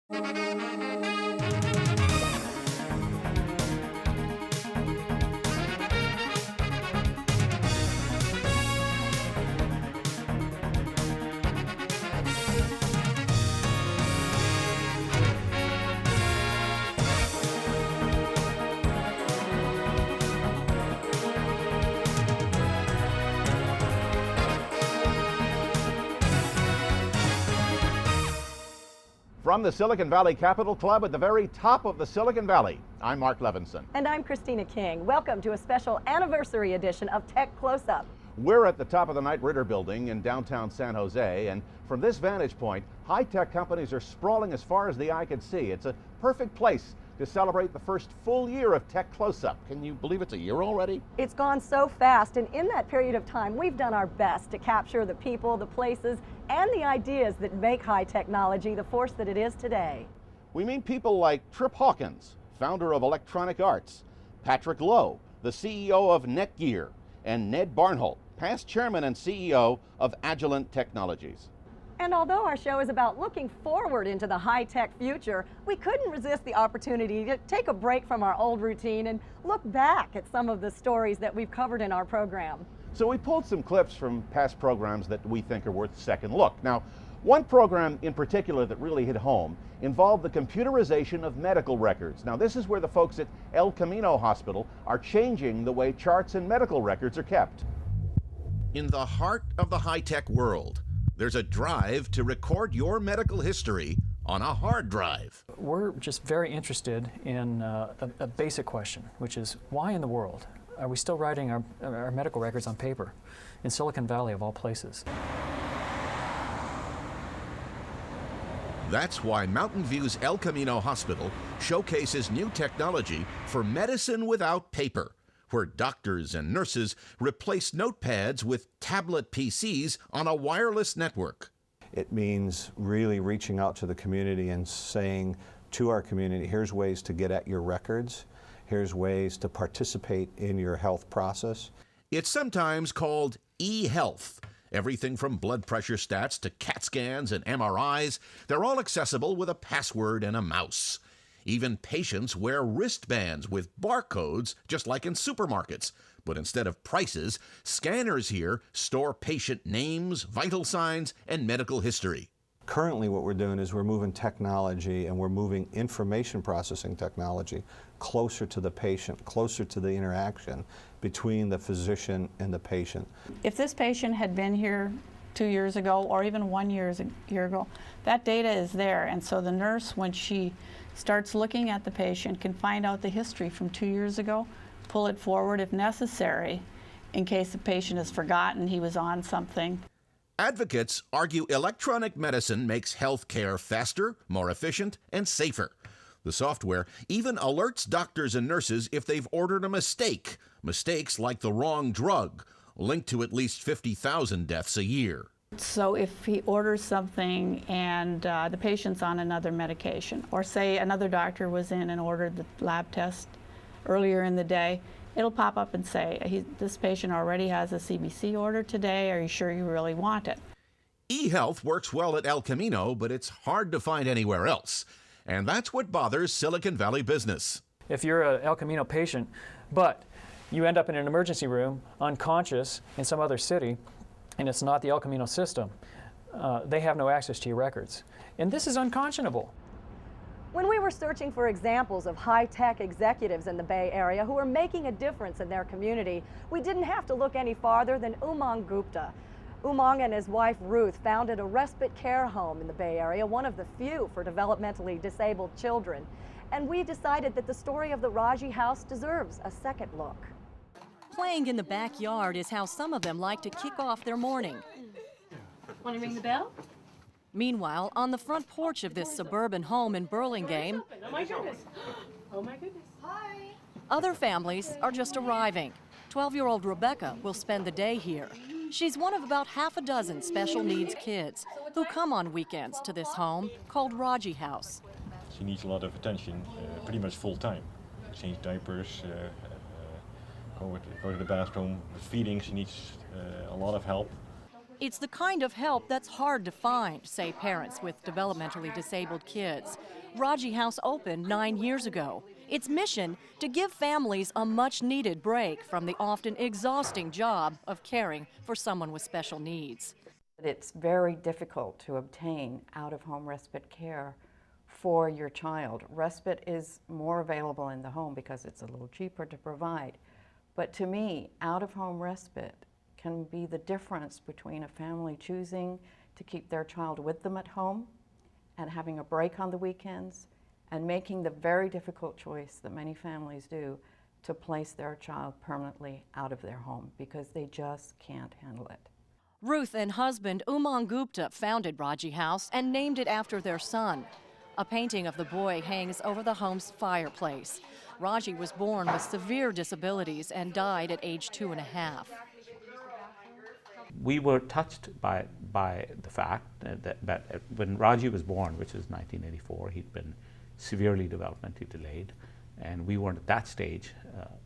From the Silicon Valley Capital Club at the very top of the Silicon Valley, I'm Mark Albertson. And I'm Christina King. Welcome to a special anniversary edition of Tech Closeup. We're at the top of the Knight Ridder building in downtown San Jose, and from this vantage point, high-tech companies are sprawling as far as the eye can see. It's a perfect place to celebrate the first full year of Tech Closeup. Can you believe it's a year already? It's gone so fast, and in that period of time, we've done our best to capture the people, the places, and the ideas that make high technology the force that it is today. We meet people like Trip Hawkins, founder of Electronic Arts, Patrick Lowe, the CEO of Netgear, and Ned Barnholt, past chairman and CEO of Agilent Technologies. And although our show is about looking forward into the high-tech future, we couldn't resist the opportunity to take a break from our old routine and look back at some of the stories that we've covered in our program. So we pulled some clips from past programs that we think are worth a second look. Now, one program in particular that really hit home involved the computerization of medical records. Now, this is where the folks at El Camino Hospital are changing the way charts and medical records are kept. In the heart of the high-tech world, there's a drive to record your medical history on a hard drive. We're just very interested in a basic question, which is why in the world are we still writing our medical records on paper in Silicon Valley of all places? That's why Mountain View's El Camino Hospital showcases new technology for medicine without paper, where doctors and nurses replace notepads with tablet PCs on a wireless network. It means really reaching out to the community and saying to our community, here's ways to get at your records, here's ways to participate in your health process. It's sometimes called e-health. Everything from blood pressure stats to CAT scans and MRIs, they're all accessible with a password and a mouse. Even patients wear wristbands with barcodes, just like in supermarkets. But instead of prices, scanners here store patient names, vital signs, and medical history. Currently what we're doing is we're moving technology and we're moving information processing technology closer to the patient, closer to the interaction between the physician and the patient. If this patient had been here 2 years ago or even 1 year ago, that data is there, and so the nurse, when she starts looking at the patient, can find out the history from 2 years ago, pull it forward if necessary, in case the patient has forgotten he was on something. Advocates argue electronic medicine makes health care faster, more efficient, and safer. The software even alerts doctors and nurses if they've ordered a mistake, mistakes like the wrong drug, linked to at least 50,000 deaths a year. So if he orders something and the patient's on another medication, or say another doctor was in and ordered the lab test earlier in the day, it'll pop up and say, this patient already has a CBC order today, are you sure you really want it? E-health works well at El Camino, but it's hard to find anywhere else. And that's what bothers Silicon Valley business. If you're an El Camino patient, but you end up in an emergency room, unconscious in some other city, and it's not the El Camino system, they have no access to your records. And this is unconscionable. When we were searching for examples of high-tech executives in the Bay Area who are making a difference in their community, we didn't have to look any farther than Umang Gupta. Umang and his wife Ruth founded a respite care home in the Bay Area, one of the few for developmentally disabled children. And we decided that the story of the Raji house deserves a second look. Playing in the backyard is how some of them like to kick off their morning. Want to ring the bell? Meanwhile, on the front porch of this suburban home in Burlingame, Oh my goodness. Oh my goodness. Hi. other families are just arriving. 12-year-old Rebecca will spend the day here. She's one of about half a dozen special needs kids who come on weekends to this home called Raji House. She needs a lot of attention, pretty much full time. Change diapers, go to the bathroom, with feeding, she needs a lot of help. It's the kind of help that's hard to find, say parents with developmentally disabled kids. Raji House opened 9 years ago. Its mission, to give families a much-needed break from the often exhausting job of caring for someone with special needs. It's very difficult to obtain out-of-home respite care for your child. Respite is more available in the home because it's a little cheaper to provide. But to me, out-of-home respite can be the difference between a family choosing to keep their child with them at home and having a break on the weekends and making the very difficult choice that many families do to place their child permanently out of their home because they just can't handle it. Ruth and husband Umang Gupta founded Raji House and named it after their son. A painting of the boy hangs over the home's fireplace. Raji was born with severe disabilities and died at age 2.5. We were touched by the fact that when Raji was born, which was 1984, he'd been severely developmentally delayed, and we weren't at that stage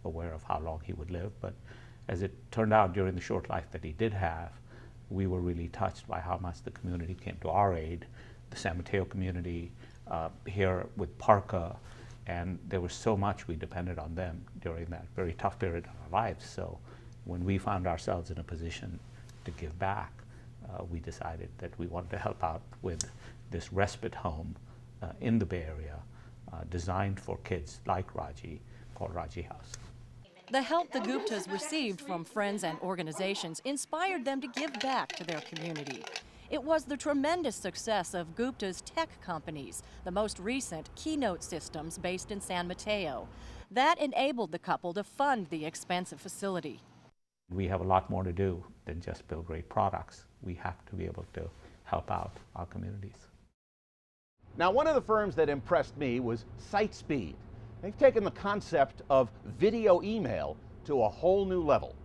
aware of how long he would live. But as it turned out, during the short life that he did have, we were really touched by how much the community came to our aid, the San Mateo community here with Parka, and there was so much we depended on them during that very tough period of our lives. So when we found ourselves in a position to give back, we decided that we wanted to help out with this respite home in the Bay Area, designed for kids like Raji, called Raji House. The help the Guptas received from friends and organizations inspired them to give back to their community. It was the tremendous success of Gupta's tech companies, the most recent Keynote Systems based in San Mateo, that enabled the couple to fund the expensive facility. We have a lot more to do than just build great products. We have to be able to help out our communities. Now, one of the firms that impressed me was SiteSpeed. They've taken the concept of video email to a whole new level.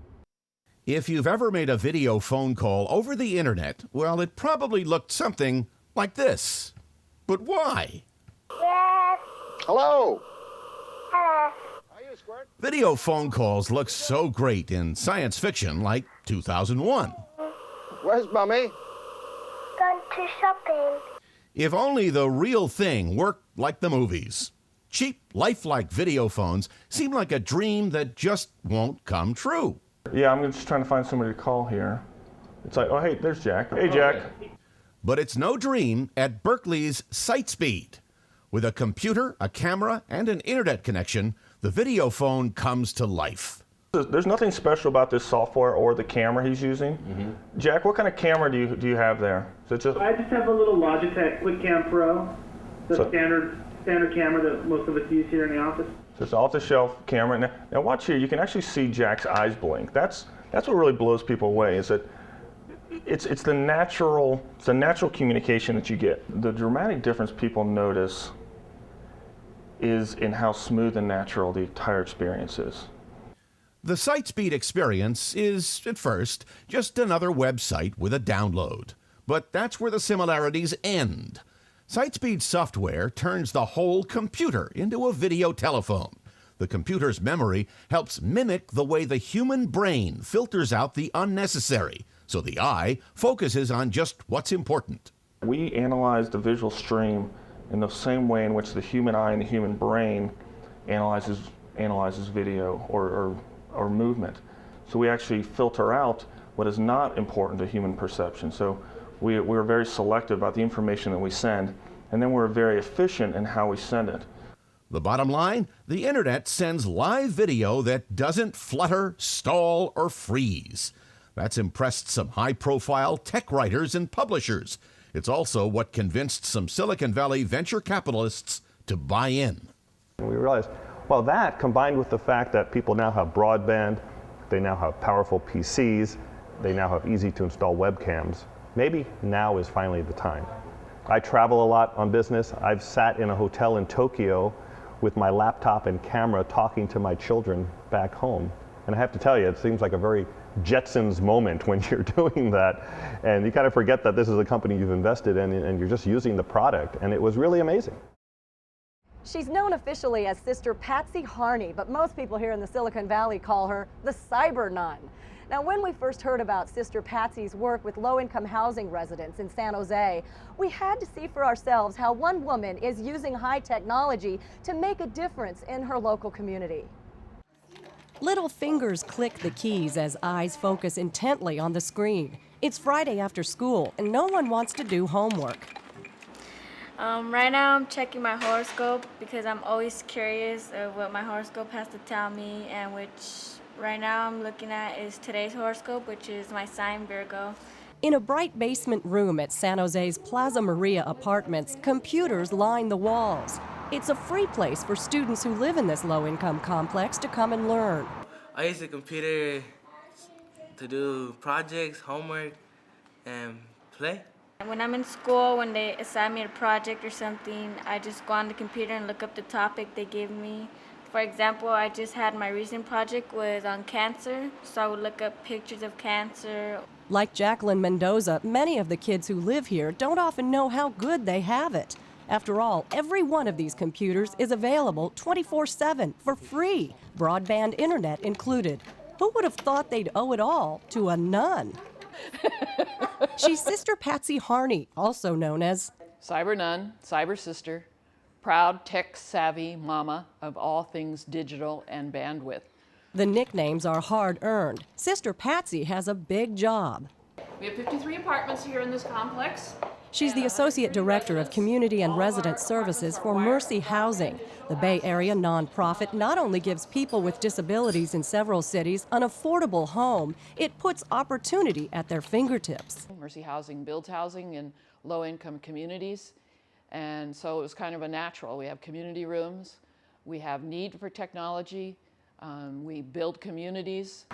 If you've ever made a video phone call over the internet, well, it probably looked something like this. But why? Yes. Hello. Hello. Are you, Squirt? Video phone calls look so great in science fiction like 2001. Where's Mummy? Gone to shopping. If only the real thing worked like the movies. Cheap, lifelike video phones seem like a dream that just won't come true. Yeah, I'm just trying to find somebody to call here. It's like, oh, hey, there's Jack. Hey, Jack. But it's no dream at Berkeley's SiteSpeed. With a computer, a camera, and an internet connection, the video phone comes to life. There's nothing special about this software or the camera he's using. Jack, what kind of camera do you have there? Is it just... I just have a little Logitech QuickCam Pro, the standard camera that most of us use here in the office. So it's off-the-shelf camera. Now watch here. You can actually see Jack's eyes blink. That's what really blows people away. Is that it's the natural communication that you get. The dramatic difference people notice is in how smooth and natural the entire experience is. The SiteSpeed experience is, at first, just another website with a download. But that's where the similarities end. SiteSpeed software turns the whole computer into a video telephone. The computer's memory helps mimic the way the human brain filters out the unnecessary, so the eye focuses on just what's important. We analyze the visual stream in the same way in which the human eye and the human brain analyzes video or movement. So we actually filter out what is not important to human perception. So we're very selective about the information that we send, and then we're very efficient in how we send it. The bottom line, the internet sends live video that doesn't flutter, stall, or freeze. That's impressed some high-profile tech writers and publishers. It's also what convinced some Silicon Valley venture capitalists to buy in. And we realized, well, that combined with the fact that people now have broadband, they now have powerful PCs, they now have easy-to-install webcams, maybe now is finally the time. I travel a lot on business. I've sat in a hotel in Tokyo with my laptop and camera talking to my children back home. And I have to tell you, it seems like a very Jetsons moment when you're doing that. And you kind of forget that this is a company you've invested in and you're just using the product. And it was really amazing. She's known officially as Sister Patsy Harney, but most people here in the Silicon Valley call her the Cyber Nun. Now, when we first heard about Sister Patsy's work with low-income housing residents in San Jose, we had to see for ourselves how one woman is using high technology to make a difference in her local community. Little fingers click the keys as eyes focus intently on the screen. It's Friday after school, and no one wants to do homework. Right now I'm checking my horoscope because I'm always curious of what my horoscope has to tell me, and which right now I'm looking at is today's horoscope, which is my sign Virgo. In a bright basement room at San Jose's Plaza Maria Apartments, computers line the walls. It's a free place for students who live in this low-income complex to come and learn. I use the computer to do projects, homework, and play. When I'm in school, when they assign me a project or something, I just go on the computer and look up the topic they give me. For example, I just had my recent project was on cancer, so I would look up pictures of cancer. Like Jacqueline Mendoza, many of the kids who live here don't often know how good they have it. After all, every one of these computers is available 24/7 for free, broadband internet included. Who would have thought they'd owe it all to a nun? She's Sister Patsy Harney, also known as Cyber Nun, Cyber Sister, proud tech-savvy mama of all things digital and bandwidth. The nicknames are hard-earned. Sister Patsy has a big job. We have 53 apartments here in this complex. She's the Associate Director of Community and Resident Services for Mercy Housing. The Bay Area nonprofit not only gives people with disabilities in several cities an affordable home, it puts opportunity at their fingertips. Mercy Housing builds housing in low-income communities, and so it was kind of a natural. We have community rooms, we have need for technology, we build communities.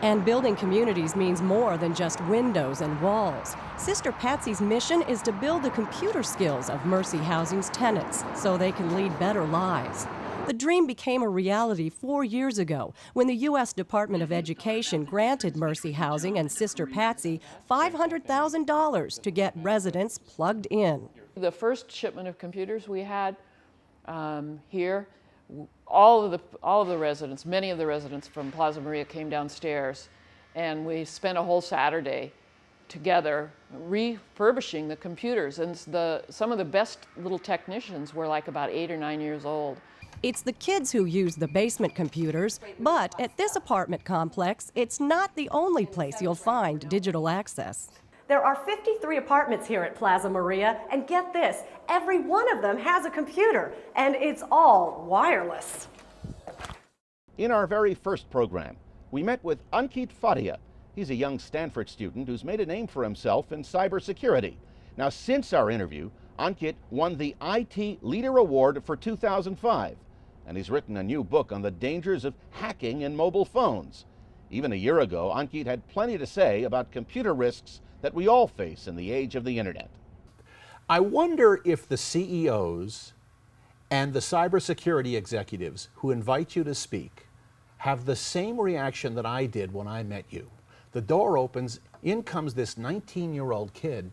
And building communities means more than just windows and walls. Sister Patsy's mission is to build the computer skills of Mercy Housing's tenants so they can lead better lives. The dream became a reality 4 years ago when the U.S. Department of Education granted Mercy Housing and Sister Patsy $500,000 to get residents plugged in. The first shipment of computers we had here, all of the residents, many of the residents from Plaza Maria came downstairs, and we spent a whole Saturday together refurbishing the computers. And some of the best little technicians were like about 8 or 9 years old. It's the kids who use the basement computers, but at this apartment complex, it's not the only place you'll find digital access. There are 53 apartments here at Plaza Maria, and get this, every one of them has a computer, and it's all wireless. In our very first program, we met with Ankit Fadia. He's a young Stanford student who's made a name for himself in cybersecurity. Now, since our interview, Ankit won the IT Leader Award for 2005, and he's written a new book on the dangers of hacking in mobile phones. Even a year ago, Ankit had plenty to say about computer risks that we all face in the age of the internet. I wonder if the CEOs and the cybersecurity executives who invite you to speak have the same reaction that I did when I met you. The door opens, in comes this 19-year-old kid.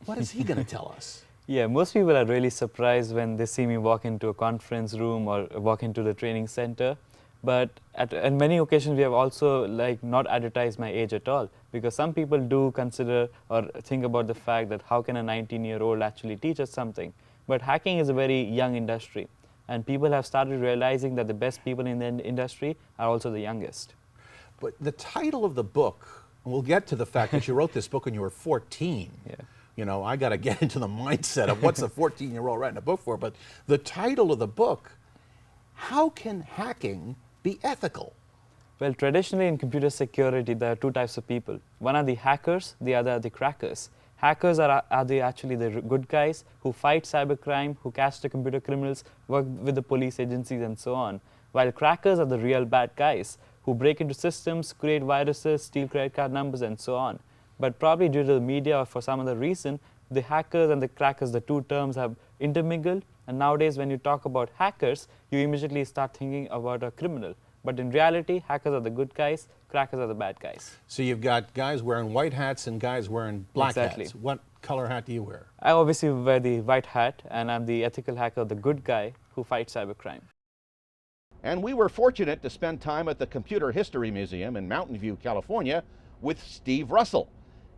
What is he going to tell us? Yeah, most people are really surprised when they see me walk into a conference room or walk into the training center. But on many occasions, we have also not advertised my age at all, because some people do consider or think about the fact that how can a 19-year-old actually teach us something. But hacking is a very young industry, and people have started realizing that the best people in the industry are also the youngest. But the title of the book, and we'll get to the fact that you wrote this book when you were 14. Yeah. You know, I got to get into the mindset of what's a 14-year-old writing a book for, but the title of the book, how can hacking be ethical? Well, traditionally in computer security, there are two types of people. One are the hackers, the other are the crackers. Hackers are actually the good guys who fight cybercrime, who catch the computer criminals, work with the police agencies and so on. While crackers are the real bad guys who break into systems, create viruses, steal credit card numbers and so on. But probably due to the media or for some other reason, the hackers and the crackers, the two terms have intermingled. And nowadays when you talk about hackers, you immediately start thinking about a criminal. But in reality, hackers are the good guys, crackers are the bad guys. So you've got guys wearing white hats and guys wearing black hats. What color hat do you wear? I obviously wear the white hat, and I'm the ethical hacker, the good guy who fights cybercrime. And we were fortunate to spend time at the Computer History Museum in Mountain View, California, with Steve Russell.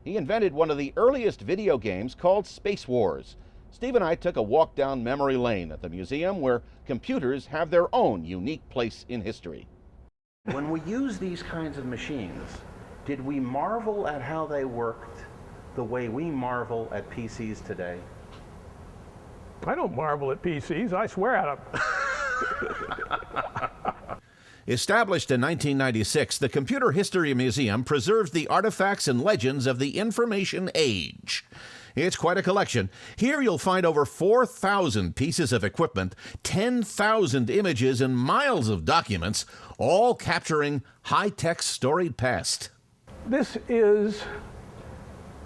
He invented one of the earliest video games called Space Wars. Steve and I took a walk down memory lane at the museum where computers have their own unique place in history. When we use these kinds of machines, did we marvel at how they worked the way we marvel at PCs today? I don't marvel at PCs, I swear at them. Established in 1996, the Computer History Museum preserves the artifacts and legends of the information age. It's quite a collection. Here you'll find over 4,000 pieces of equipment, 10,000 images, and miles of documents, all capturing high-tech storied past. This is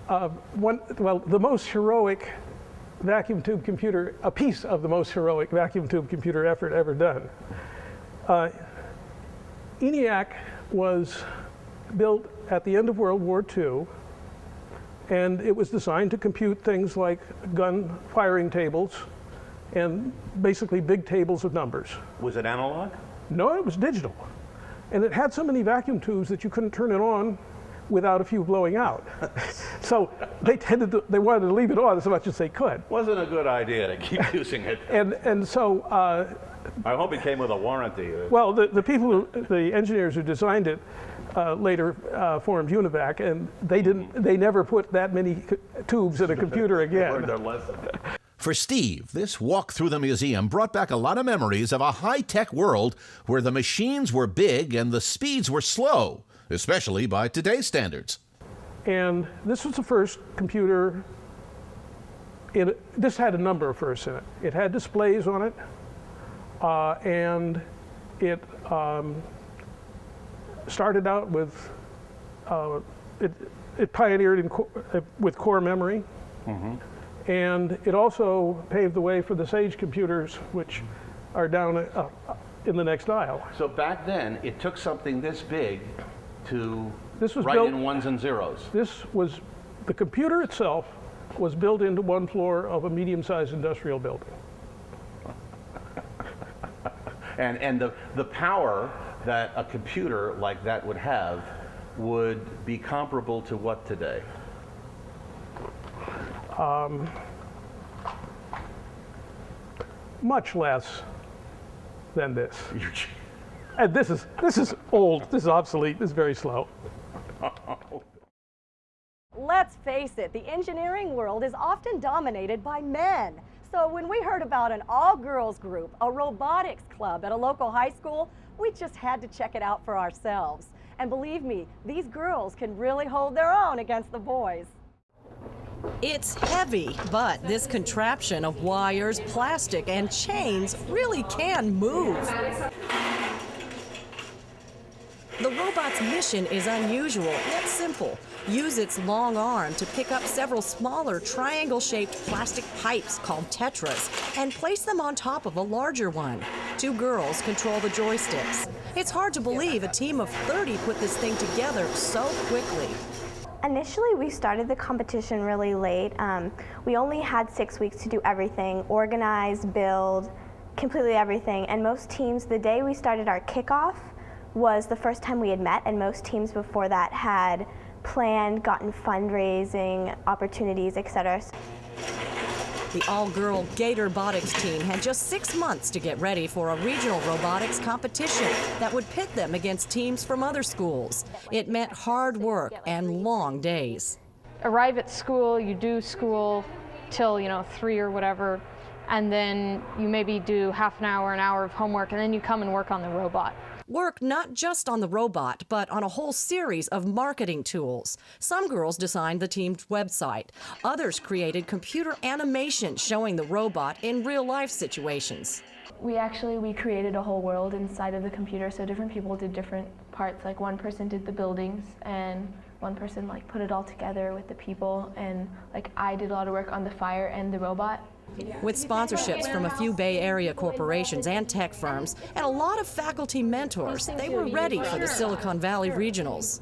the most heroic vacuum tube computer, a piece of the most heroic vacuum tube computer effort ever done. ENIAC was built at the end of World War II, and it was designed to compute things like gun firing tables and basically big tables of numbers. Was it analog? No, it was digital. And it had so many vacuum tubes that you couldn't turn it on without a few blowing out. So they wanted to leave it on as much as they could. Wasn't a good idea to keep using it. And so I hope it came with a warranty. well, the engineers who designed it later formed UNIVAC, and they never put that many tubes in a computer again. Learned their lesson. For Steve, this walk through the museum brought back a lot of memories of a high-tech world where the machines were big and the speeds were slow, especially by today's standards. And this was the first computer. This had a number of firsts in it. It had displays on it, and it started out with, it pioneered with core memory. Mm-hmm. And it also paved the way for the Sage computers, which are down in the next aisle. So back then, it took something this big to write built in ones and zeros. The computer itself was built into one floor of a medium-sized industrial building. And the power that a computer like that would have would be comparable to what today? Much less than this. And this is old, this is obsolete, this is very slow. Let's face it, the engineering world is often dominated by men. So when we heard about an all-girls group, a robotics club at a local high school, we just had to check it out for ourselves. And believe me, these girls can really hold their own against the boys. It's heavy, but this contraption of wires, plastic, and chains really can move. The robot's mission is unusual yet simple. Use its long arm to pick up several smaller triangle-shaped plastic pipes called tetras and place them on top of a larger one. Two girls control the joysticks. It's hard to believe a team of 30 put this thing together so quickly. Initially, we started the competition really late. We only had 6 weeks to do everything, organize, build, completely everything. And most teams, the day we started our kickoff was the first time we had met, and most teams before that had planned, gotten fundraising opportunities, etc. The all-girl Gatorbotics team had just 6 months to get ready for a regional robotics competition that would pit them against teams from other schools. It meant hard work and long days. Arrive at school, you do school till 3 or whatever, and then you maybe do half an hour of homework, and then you come and work on the robot. Work not just on the robot, but on a whole series of marketing tools. Some girls designed the team's website. Others created computer animation showing the robot in real-life situations. We created a whole world inside of the computer, so different people did different parts. Like one person did the buildings, and one person put it all together with the people, and I did a lot of work on the fire and the robot. With sponsorships from a few Bay Area corporations and tech firms, and a lot of faculty mentors, they were ready for the Silicon Valley regionals.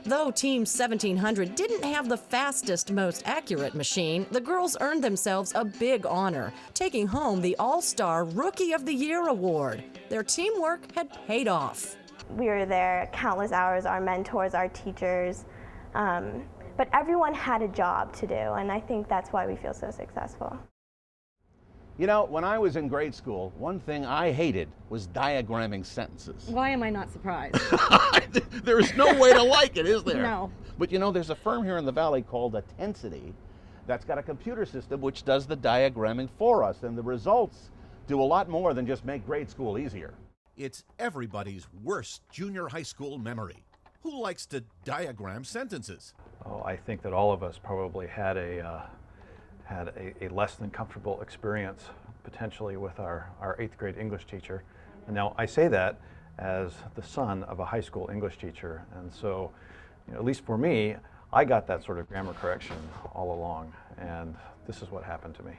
Though Team 1700 didn't have the fastest, most accurate machine, the girls earned themselves a big honor, taking home the All-Star Rookie of the Year award. Their teamwork had paid off. We were there countless hours, our mentors, our teachers, but everyone had a job to do, and I think that's why we feel so successful. You know, when I was in grade school, one thing I hated was diagramming sentences. Why am I not surprised? There's no way to like it, is there? No. But you know, there's a firm here in the Valley called Intensity that's got a computer system which does the diagramming for us, and the results do a lot more than just make grade school easier. It's everybody's worst junior high school memory. Who likes to diagram sentences? Oh, I think that all of us probably had a less than comfortable experience potentially with our 8th grade English teacher. And now I say that as the son of a high school English teacher, and so, you know, at least for me, I got that sort of grammar correction all along, and this is what happened to me.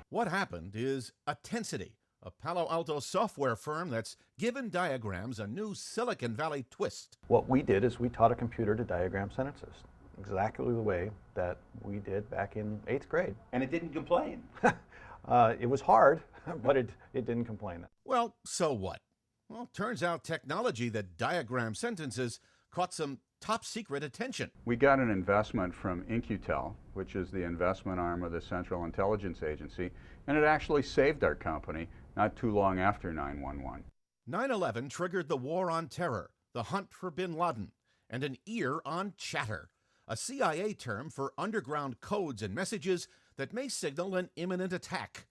What happened is Intensity, a Palo Alto software firm that's given diagrams a new Silicon Valley twist. What we did is we taught a computer to diagram sentences, exactly the way that we did back in 8th grade. And it didn't complain. It was hard, but it didn't complain. Well, so what? Well, turns out technology that diagrams sentences caught some top secret attention. We got an investment from InQtel, which is the investment arm of the Central Intelligence Agency, and it actually saved our company not too long after 9/11. 9/11 triggered the war on terror, the hunt for bin Laden, and an ear on chatter, a CIA term for underground codes and messages that may signal an imminent attack.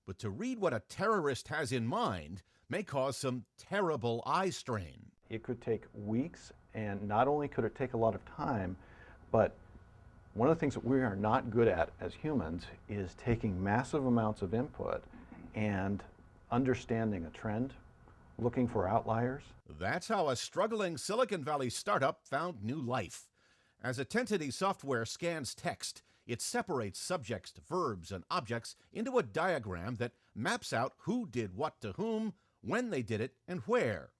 But to read what a terrorist has in mind may cause some terrible eye strain. It could take weeks, and not only could it take a lot of time, but one of the things that we are not good at as humans is taking massive amounts of input and understanding a trend, looking for outliers. That's how a struggling Silicon Valley startup found new life. As Intensity software scans text, it separates subjects, verbs, and objects into a diagram that maps out who did what to whom, when they did it, and where.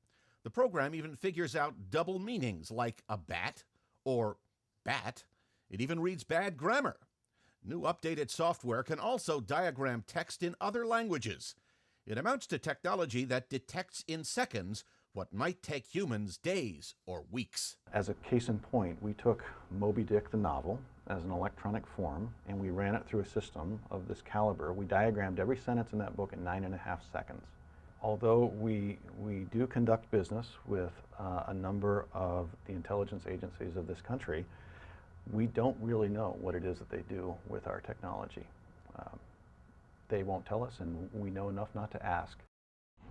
The program even figures out double meanings like a bat or bat. It even reads bad grammar. New updated software can also diagram text in other languages. It amounts to technology that detects in seconds what might take humans days or weeks. As a case in point, we took Moby Dick the novel as an electronic form, and we ran it through a system of this caliber. We diagrammed every sentence in that book in 9.5 seconds. Although we do conduct business with a number of the intelligence agencies of this country, we don't really know what it is that they do with our technology. They won't tell us, and we know enough not to ask.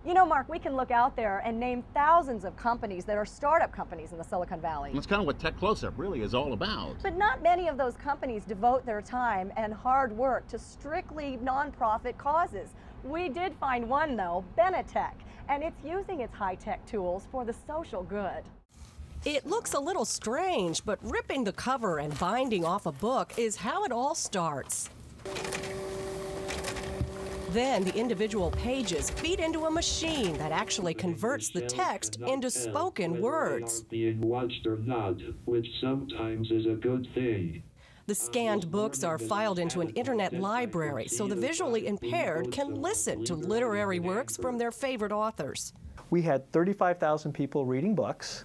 You know, Mark, we can look out there and name thousands of companies that are startup companies in the Silicon Valley. That's kind of what Tech Closeup really is all about. But not many of those companies devote their time and hard work to strictly nonprofit causes. We did find one, though, Benetech, and it's using its high-tech tools for the social good. It looks a little strange, but ripping the cover and binding off a book is how it all starts. Then the individual pages feed into a machine that actually converts the text into spoken words. Being watched or not, which sometimes is a good thing. The scanned books are filed into an internet library so the visually impaired can listen to literary works from their favorite authors. We had 35,000 people reading books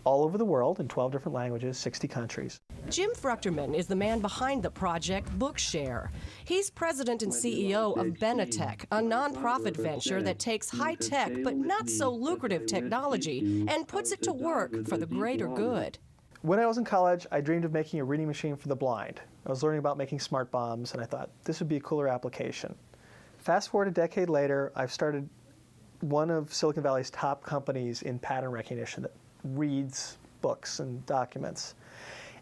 all over the world in 12 different languages, 60 countries. Jim Fruchterman is the man behind the project Bookshare. He's president and CEO of Benetech, a nonprofit venture that takes high-tech but not so lucrative technology and puts it to work for the greater good. When I was in college, I dreamed of making a reading machine for the blind. I was learning about making smart bombs, and I thought this would be a cooler application. Fast forward a decade later, I've started one of Silicon Valley's top companies in pattern recognition that reads books and documents.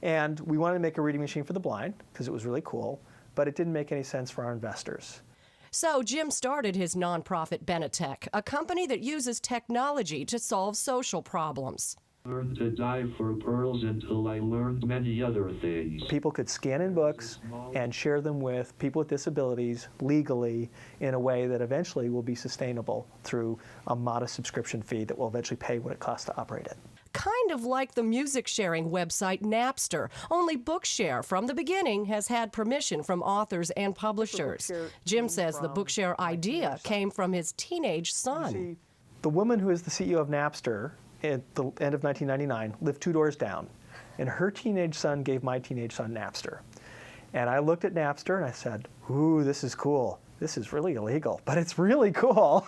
And we wanted to make a reading machine for the blind because it was really cool, but it didn't make any sense for our investors. So Jim started his nonprofit Benetech, a company that uses technology to solve social problems. I learned to dive for pearls until I learned many other things. People could scan in books and share them with people with disabilities legally in a way that eventually will be sustainable through a modest subscription fee that will eventually pay what it costs to operate it. Kind of like the music sharing website Napster, only Bookshare from the beginning has had permission from authors and publishers. Jim says the Bookshare idea came from his teenage son. The woman who is the CEO of Napster at the end of 1999 lived 2 doors down, and her teenage son gave my teenage son Napster. And I looked at Napster and I said, ooh, this is cool. This is really illegal, but it's really cool.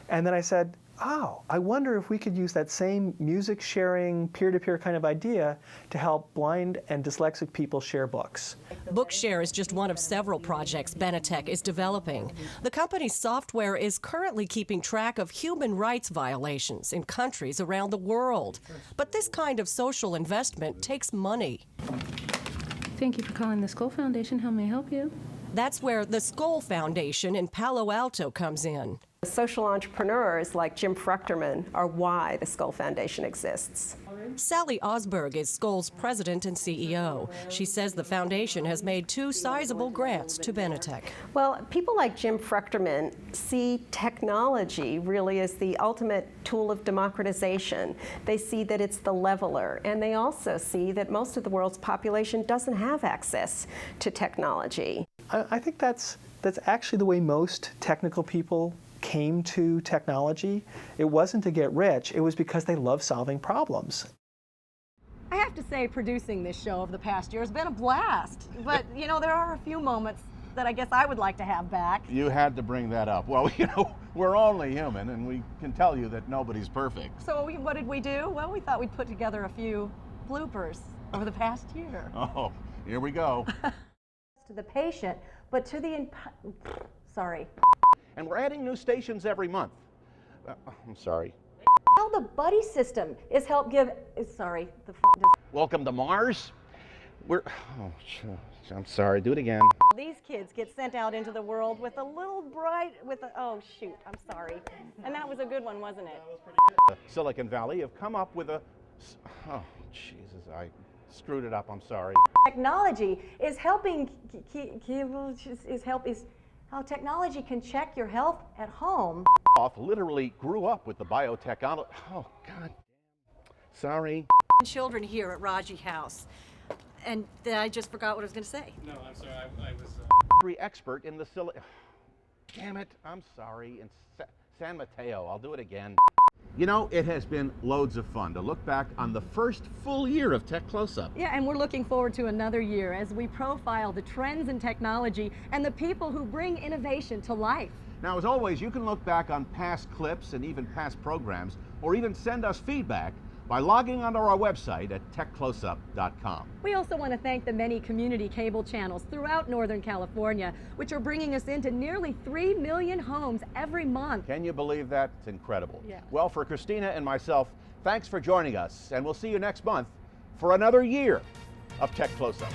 And then I said, oh, I wonder if we could use that same music sharing, peer-to-peer kind of idea to help blind and dyslexic people share books. Bookshare is just one of several projects Benetech is developing. The company's software is currently keeping track of human rights violations in countries around the world. But this kind of social investment takes money. Thank you for calling the Skoll Foundation. How may I help you? That's where the Skoll Foundation in Palo Alto comes in. Social entrepreneurs like Jim Fruchterman are why the Skoll Foundation exists. Sally Osberg is Skoll's president and CEO. She says the foundation has made 2 sizable grants to Benetech. Well, people like Jim Fruchterman see technology really as the ultimate tool of democratization. They see that it's the leveler, and they also see that most of the world's population doesn't have access to technology. I think that's actually the way most technical people came to technology. It wasn't to get rich, it was because they love solving problems. I have to say, producing this show over the past year has been a blast. But, you know, there are a few moments that I guess I would like to have back. You had to bring that up. Well, you know, we're only human, and we can tell you that nobody's perfect. So what did we do? Well, we thought we'd put together a few bloopers over the past year. Oh, here we go. To the patient, but to the sorry. And we're adding new stations every month. I'm sorry. How the buddy system is help give. Sorry, Welcome to Mars. I'm sorry. Do it again. These kids get sent out into the world with a little oh shoot, I'm sorry. And that was a good one, wasn't it? That was pretty good. Silicon Valley have come up with oh Jesus, I screwed it up. I'm sorry. Technology is helping. How technology can check your health at home. Literally grew up with the biotechnology. Oh God. Sorry. Children here at Raji House. And I just forgot what I was going to say. No, I'm sorry. I was. Expert in the Damn it. I'm sorry. In San Mateo. I'll do it again. You know, it has been loads of fun to look back on the first full year of Tech Closeup. Yeah, and we're looking forward to another year as we profile the trends in technology and the people who bring innovation to life. Now, as always, you can look back on past clips and even past programs, or even send us feedback by logging onto our website at techcloseup.com. We also want to thank the many community cable channels throughout Northern California, which are bringing us into nearly 3 million homes every month. Can you believe that? It's incredible. Yeah. Well, for Christina and myself, thanks for joining us, and we'll see you next month for another year of Tech Closeup.